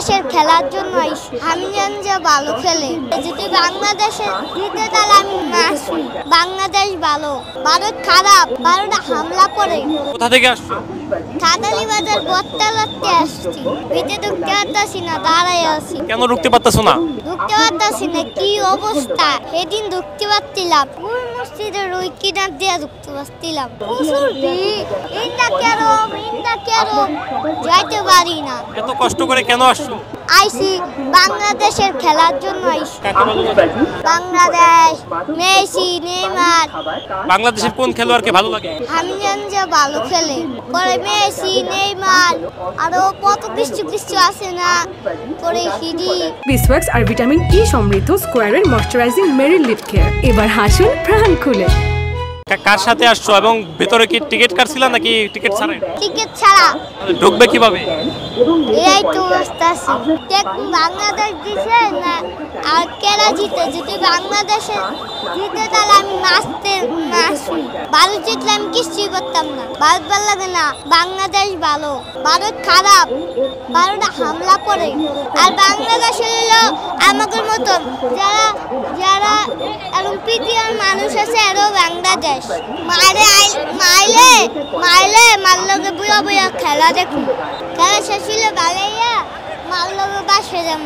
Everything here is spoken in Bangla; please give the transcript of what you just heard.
বাংলাদেশের খেলার জন্য আমি জানি যে ভালো খেলে, যদি বাংলাদেশে জিতে তাহলে আমি আসি। বাংলাদেশ ভালো, ভারত খারাপ, ভারত হামলা করে। কোথা থেকে আসছো? কাদালি বাজার বত্তালাতে আসছি, ভিতরে ঢুকতে পারতাছি না, দাঁড়াই আছি। কেন ঢুকতে পারতেছো না? ঢুকতে পারতাছি না, কি অবস্থা। সেদিন ঢুকতে পারছিলাম, পুরো মসজিদের ওই কিনার দিয়ে ঢুকতে পারছিলাম। প্রচুর ভিড়, যাইতে পারি না। এত কষ্ট করে কেন আসছো? আইসি বাংলাদেশের খেলার জন্য আইসি। Bangladesh, Messi, Neymar. বাংলাদেশের কোন খেলোয়াড়কে ভালো লাগে? আমি জানি যে ভালো খেলে, পরে মেসি, নেইমার, আরো কত কিছু আছে না, পরে সিডি। বিসওয়াক্স আর ভিটামিন ই সমৃদ্ধ স্কোয়ারের ময়শ্চারাইজিং মেরিল লিপ কেয়ার। এবার হাসুন প্রাণ খুলে। কার সাথে আসছো এবং ভেতরে কি টিকিট কাটছিলা নাকি টিকিট ছাড়া? টিকিট ছাড়া। ঢুকবে কিভাবে? এই তো আসতেছি, বাংলাদেশ দিছে না আর কেরা জিতে, যদি বাংলাদেশে জিতে তাহলে আমি আসি। ভারত জিতলে আমি কিছুই করতাম না, ভারত ভালো লাগে না। বাংলাদেশ ভালো, ভারত খারাপ, ভারত হামলা করে। আর বাংলাদেশ হলো আমাদের মতন যারা যারা এরকম পৃথিবীর মানুষ আছে, এরও বাংলাদেশ মার লগে বুয়া খেলা দেখি। খেলা শেষ হলে ভালোইয়া মার লগে বাসে যাম।